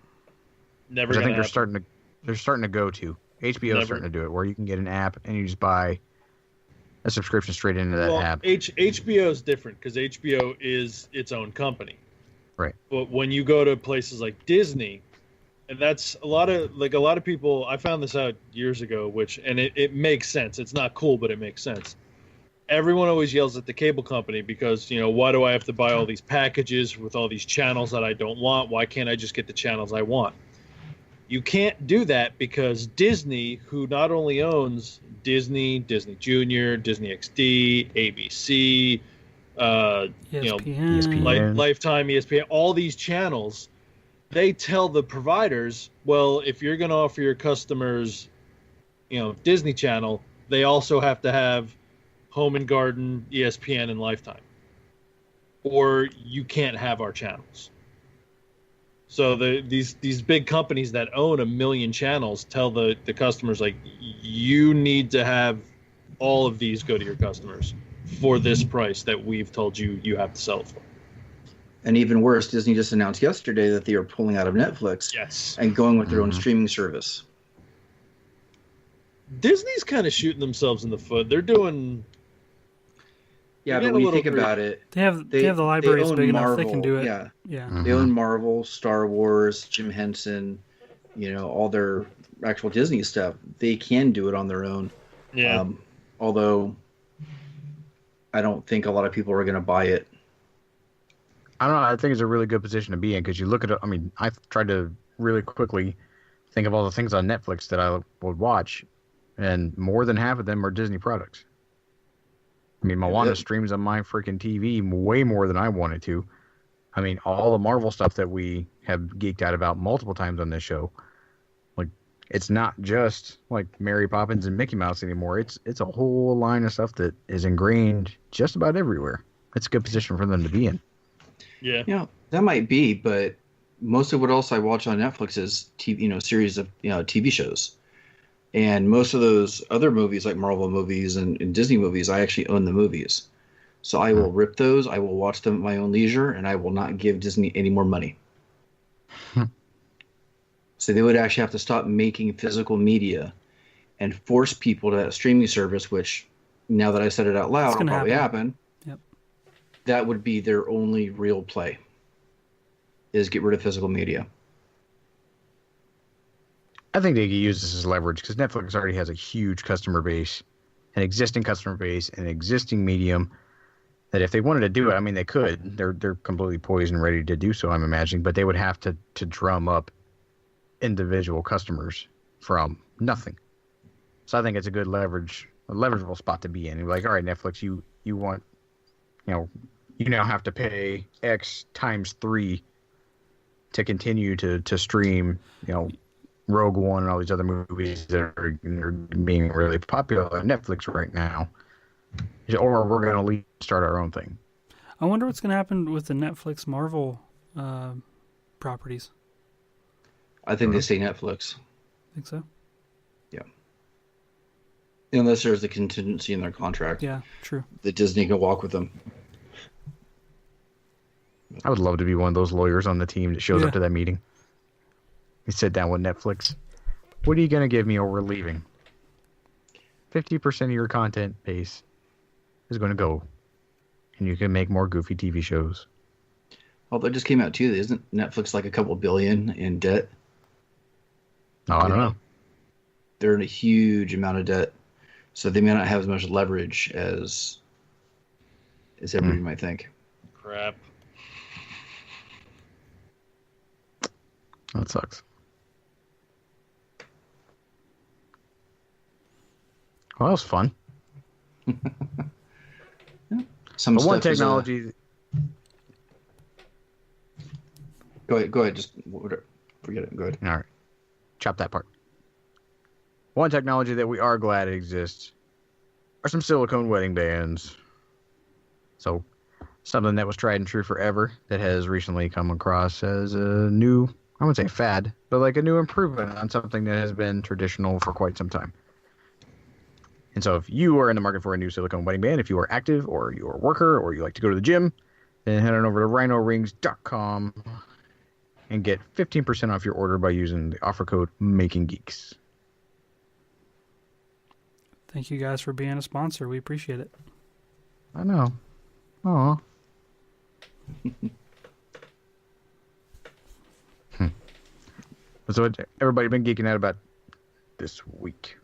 Never. Which I think gonna they're starting to go to. HBO is starting to do it, where you can get an app and you just buy a subscription straight into that app. HBO is different because HBO is its own company. Right. But when you go to places like Disney, and that's a lot of people, I found this out years ago, and it makes sense. It's not cool, but it makes sense. Everyone always yells at the cable company because, why do I have to buy all these packages with all these channels that I don't want? Why can't I just get the channels I want? You can't do that because Disney, who not only owns Disney, Disney Junior, Disney XD, ABC, ESPN. Lifetime, ESPN, all these channels, they tell the providers, well, if you're going to offer your customers, Disney Channel, they also have to have Home and Garden, ESPN, and Lifetime, or you can't have our channels. So these big companies that own 1 million channels tell the customers, like, you need to have all of these go to your customers for this price that we've told you have to sell it for. And even worse, Disney just announced yesterday that they are pulling out of Netflix and going with their own streaming service. Disney's kind of shooting themselves in the foot. They're doing... Yeah, but when you think about it, they have the libraries big enough. They can do it. Yeah. Mm-hmm. They own Marvel, Star Wars, Jim Henson, all their actual Disney stuff. They can do it on their own. Yeah. Although I don't think a lot of people are going to buy it. I don't know. I think it's a really good position to be in because you look at it. I mean, I've tried to really quickly think of all the things on Netflix that I would watch, and more than half of them are Disney products. I mean, Moana streams on my freaking TV way more than I wanted to. I mean, all the Marvel stuff that we have geeked out about multiple times on this show, like, it's not just like Mary Poppins and Mickey Mouse anymore. It's a whole line of stuff that is ingrained just about everywhere. It's a good position for them to be in. Yeah. Yeah, that might be, but most of what else I watch on Netflix is TV, series of TV shows. And most of those other movies, like Marvel movies and Disney movies, I actually own the movies. So I will rip those, I will watch them at my own leisure, and I will not give Disney any more money. So they would actually have to stop making physical media and force people to that streaming service, which, now that I said it out loud, will probably happen. Yep. That would be their only real play, is get rid of physical media. I think they could use this as leverage because Netflix already has a huge customer base, an existing customer base, an existing medium that if they wanted to do it, I mean, they could. They're completely poised and ready to do so, I'm imagining, but they would have to drum up individual customers from nothing. So I think it's a good leverageable spot to be in. You're like, all right, Netflix, you want, you now have to pay X times 3 to continue to stream, Rogue One and all these other movies that are being really popular on Netflix right now. Or we're going to start our own thing. I wonder what's going to happen with the Netflix Marvel properties. I think they say Netflix. Think so? Yeah. Unless there's a contingency in their contract. Yeah, true. That Disney can walk with them. I would love to be one of those lawyers on the team that shows up to that meeting. You sit down with Netflix. What are you going to give me or we're leaving? 50% of your content base is going to go. And you can make more goofy TV shows. Although it just came out too, isn't Netflix like a couple billion in debt? Oh, I don't know. They're in a huge amount of debt. So they may not have as much leverage as everybody might think. Crap. That sucks. Well, that was fun. Some but one stuff technology... Go ahead. Just forget it. Go ahead. All right. Chop that part. One technology that we are glad exists are some silicone wedding bands. So, something that was tried and true forever that has recently come across as a new, I wouldn't say fad, but like a new improvement on something that has been traditional for quite some time. And so if you are in the market for a new silicone wedding band, if you are active or you're a worker or you like to go to the gym, then head on over to rhinorings.com and get 15% off your order by using the offer code MAKINGGEEKS. Thank you guys for being a sponsor. We appreciate it. I know. Aw. So what everybody been geeking out about this week?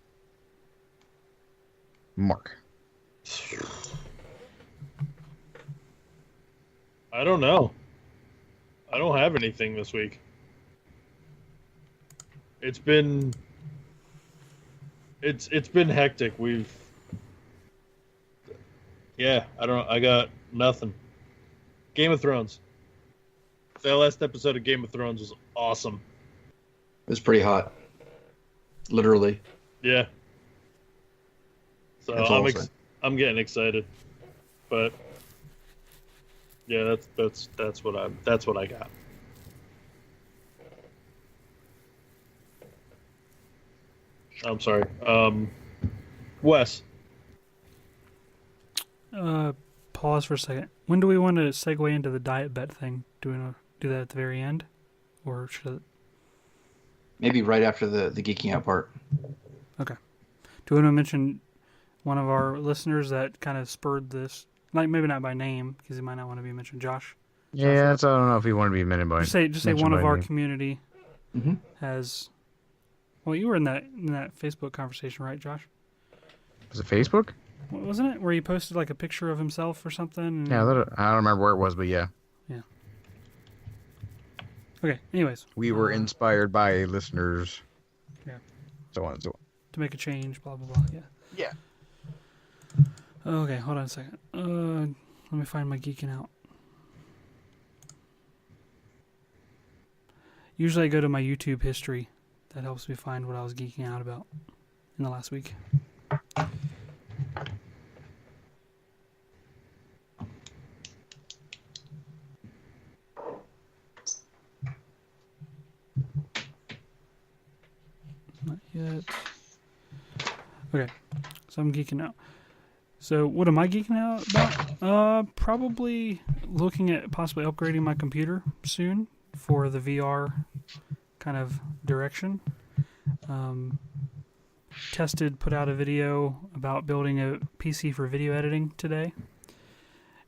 Mark. I don't know. I don't have anything this week. It's been hectic. I got nothing. Game of Thrones. That last episode of Game of Thrones was awesome. It was pretty hot. Literally. Yeah. So That's all I'll say. I'm getting excited. But yeah, that's what I got. I'm sorry. Wes. Pause for a second. When do we want to segue into the diet bet thing? Do we want to do that at the very end? Or should it... Maybe right after the geeking out part. Okay. Do we want to mention one of our listeners that kind of spurred this? Like, maybe not by name, because he might not want to be mentioned. Josh? Yeah, that's, I don't know if you want to be mentioned by Just say one of our name. community Mm-hmm. has... Well, you were in that Facebook conversation, right, Josh? Was it Facebook? Wasn't it? Where he posted like a picture of himself or something? And... Yeah, I don't remember where it was, but yeah. Yeah. Okay, anyways. We were inspired by listeners. Yeah. So on and so on. To make a change, blah, blah, blah, yeah. Yeah. Okay, hold on a second. Let me find my geeking out. Usually I go to my YouTube history. That helps me find what I was geeking out about in the last week. Not yet. Okay, so I'm geeking out. So what am I geeking out about? Probably looking at possibly upgrading my computer soon for the VR kind of direction. Put out a video about building a PC for video editing today.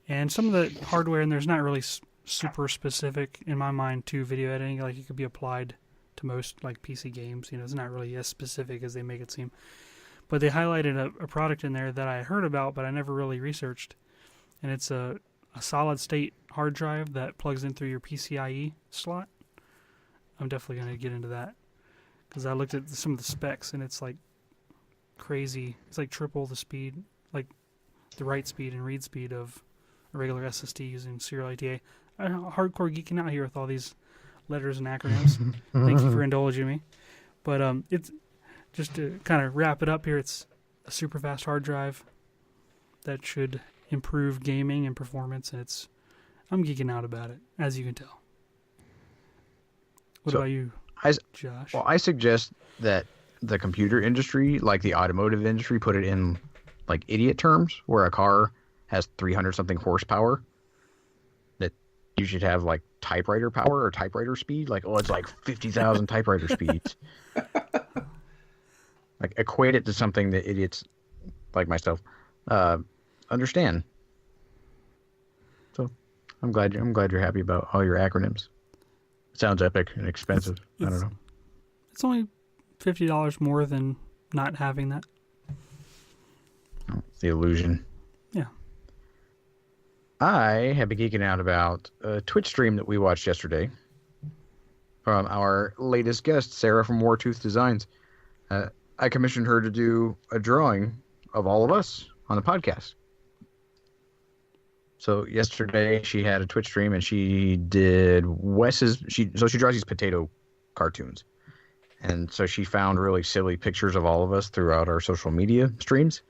And some of the hardware in there's not really super specific in my mind to video editing. Like it could be applied to most like PC games. You know, it's not really as specific as they make it seem. But they highlighted a product in there that I heard about, but I never really researched. And it's a solid state hard drive that plugs in through your PCIe slot. I'm definitely going to get into that. Because I looked at some of the specs, and it's like crazy. It's like triple the speed, like the write speed and read speed of a regular SSD using serial ATA. I'm hardcore geeking out here with all these letters and acronyms. Thank you for indulging me. But it's just to kind of wrap it up here. It's a super fast hard drive that should improve gaming and performance, and I'm geeking out about it, as you can tell. What about you, Josh? Well, I suggest that the computer industry, like the automotive industry, put it in like idiot terms, where a car has 300 something horsepower, that you should have like typewriter power or typewriter speed. Like, oh, it's like 50,000 typewriter speeds. Like, equate it to something that idiots like myself understand. So, I'm glad you're happy about all your acronyms. Sounds epic and expensive. I don't know. It's only $50 more than not having that. Oh, the illusion. Yeah. I have been geeking out about a Twitch stream that we watched yesterday from our latest guest, Sarah from Wartooth Designs. I commissioned her to do a drawing of all of us on the podcast. So yesterday she had a Twitch stream and she did Wes's. She draws these potato cartoons, and so she found really silly pictures of all of us throughout our social media streams,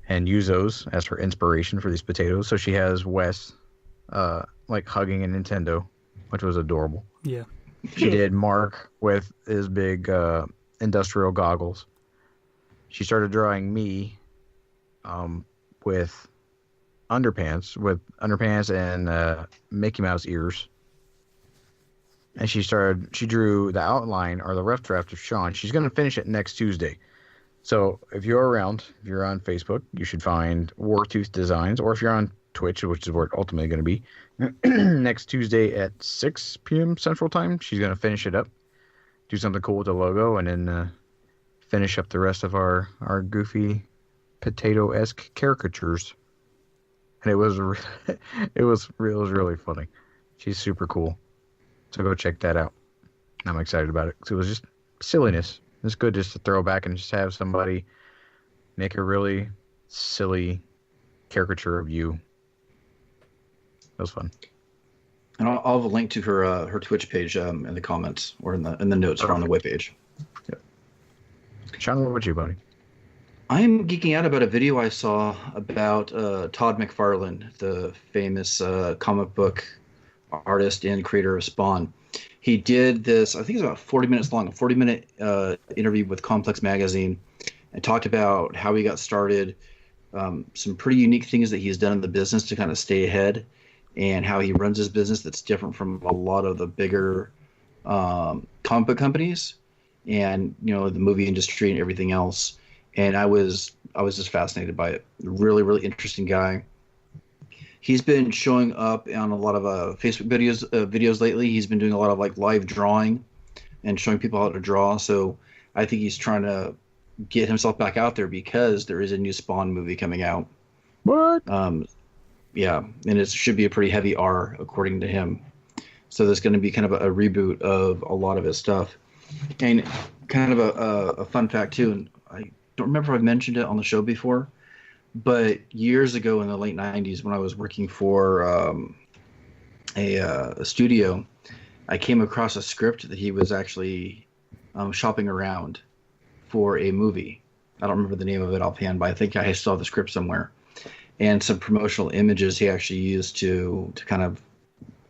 and used those as her inspiration for these potatoes. So she has Wes, like hugging a Nintendo, which was adorable. Yeah. She did Mark with his big industrial goggles. She started drawing me with underpants and Mickey Mouse ears. And she drew the outline or the rough draft of Sean. She's going to finish it next Tuesday. So if you're around, if you're on Facebook, you should find Wartooth Designs, or if you're on Twitch, which is where it's ultimately going to be, next Tuesday at 6 p.m. Central Time, she's going to finish it up, do something cool with the logo, and then finish up the rest of our goofy potato-esque caricatures. And it was really funny. She's super cool. So go check that out. I'm excited about it. It was just silliness. It's good just to throw back and just have somebody make a really silly caricature of you. That was fun. And I'll have a link to her Twitch page in the comments or in the notes or on the webpage. Yep. Sean, what about you, buddy? I'm geeking out about a video I saw about Todd McFarlane, the famous comic book artist and creator of Spawn. He did this, I think it's about 40 minutes long, a 40-minute interview with Complex Magazine, and talked about how he got started, some pretty unique things that he's done in the business to kind of stay ahead, and how he runs his business that's different from a lot of the bigger comic book companies, and the movie industry and everything else. And I was just fascinated by it. Really, really interesting guy. He's been showing up on a lot of Facebook videos lately. He's been doing a lot of like live drawing and showing people how to draw. So I think he's trying to get himself back out there because there is a new Spawn movie coming out. What? Yeah, and it should be a pretty heavy R according to him. So there's going to be kind of a reboot of a lot of his stuff. And kind of a fun fact too, and I don't remember if I've mentioned it on the show before, but years ago in the late 90s when I was working for a studio, I came across a script that he was actually shopping around for a movie. I don't remember the name of it offhand, but I think I still have the script somewhere. And some promotional images he actually used to kind of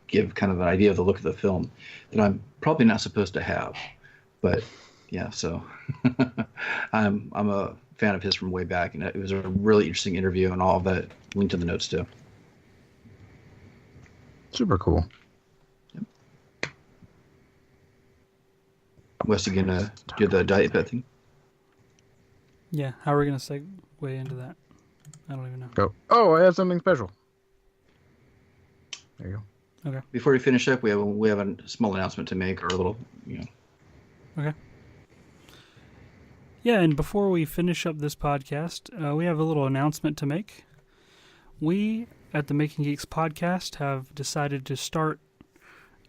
give kind of an idea of the look of the film that I'm probably not supposed to have. But yeah, so I'm a fan of his from way back, and it was a really interesting interview, and all of that linked in the notes too. Super cool. Yep. Wes, you gonna do the diet bet thing? Yeah, how are we going to segue into that? I don't even know. Go. Oh, I have something special. There you go. Okay. Before we finish up, we have a small announcement to make, or a little, Okay. Yeah, and before we finish up this podcast, we have a little announcement to make. We, at the Making Geeks podcast, have decided to start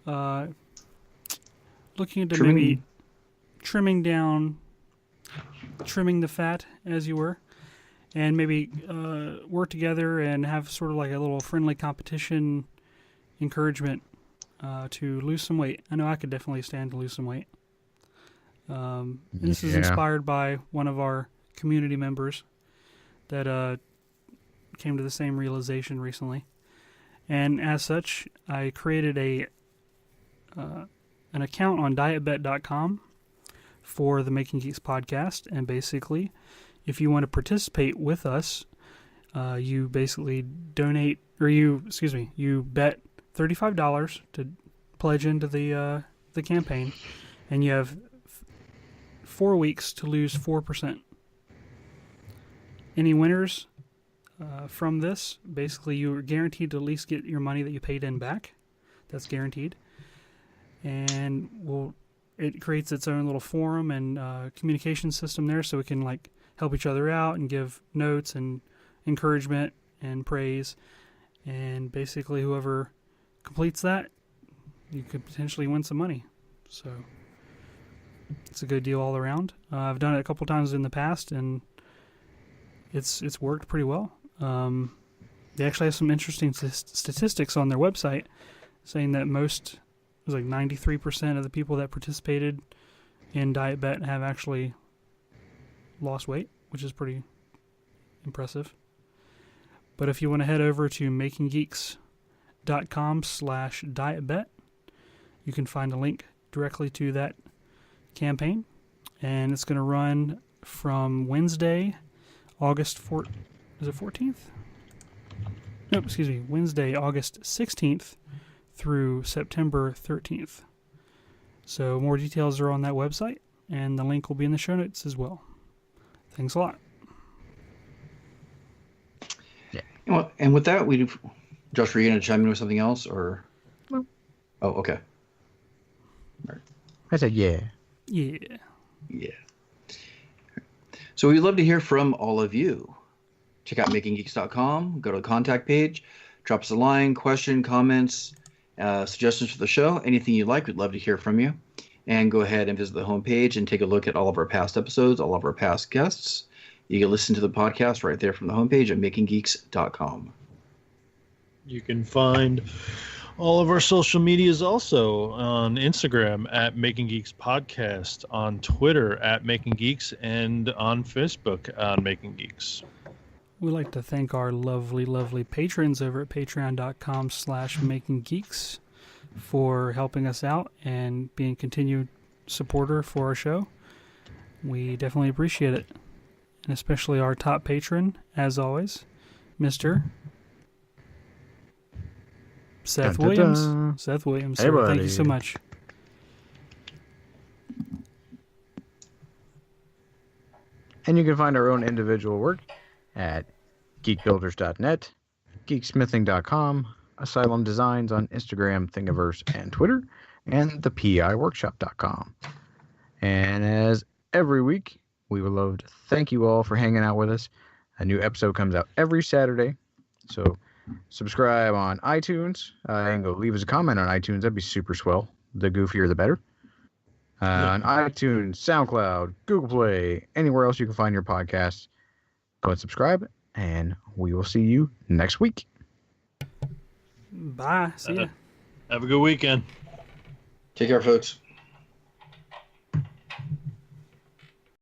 looking into maybe trimming the fat, as you were, and maybe work together and have sort of like a little friendly competition encouragement to lose some weight. I know I could definitely stand to lose some weight. And this is inspired by one of our community members that came to the same realization recently. And as such, I created an account on dietbet.com for the Making Geeks podcast. And basically, if you want to participate with us, you basically donate, or you bet $35 to pledge into the campaign, and you have 4 weeks to lose 4%. Any winners from this, basically you're guaranteed to at least get your money that you paid in back. That's guaranteed. And it creates its own little forum and communication system there, so we can like help each other out and give notes and encouragement and praise. And basically whoever completes that, you could potentially win some money. So it's a good deal all around. I've done it a couple times in the past, and it's worked pretty well. They actually have some interesting statistics on their website saying that it was like 93% of the people that participated in Diet Bet have actually lost weight, which is pretty impressive. But if you want to head over to makinggeeks.com/dietbet, you can find a link directly to that campaign. And it's going to run from Wednesday, August 14th? Nope, excuse me. Wednesday, August 16th through September 13th. So more details are on that website, and the link will be in the show notes as well. Thanks a lot. Yeah. Well, and with that, Josh, were you going to chime in with something else, or? No. Oh, okay. All right. I said yeah. Yeah. Yeah. So we'd love to hear from all of you. Check out makinggeeks.com, go to the contact page, drop us a line, question, comments, suggestions for the show, anything you'd like, we'd love to hear from you. And go ahead and visit the homepage and take a look at all of our past episodes, all of our past guests. You can listen to the podcast right there from the homepage at makinggeeks.com. You can find all of our social medias also on Instagram at Making Geeks Podcast, on Twitter at Making Geeks, and on Facebook on Making Geeks. We'd like to thank our lovely, lovely patrons over at patreon.com/makinggeeks for helping us out and being a continued supporter for our show. We definitely appreciate it. And especially our top patron, as always, Mr. Seth Williams. Seth Williams, sir. Thank you so much. And you can find our own individual work at geekbuilders.net, geeksmithing.com, Asylum Designs on Instagram, Thingiverse, and Twitter, and thepiworkshop.com. And as every week, we would love to thank you all for hanging out with us. A new episode comes out every Saturday, so subscribe on iTunes, and go leave us a comment on iTunes. That'd be super swell. The goofier, the better. On iTunes, SoundCloud, Google Play, anywhere else you can find your podcasts. Go and subscribe, and we will see you next week. Bye. See ya. Have a good weekend. Take care, folks.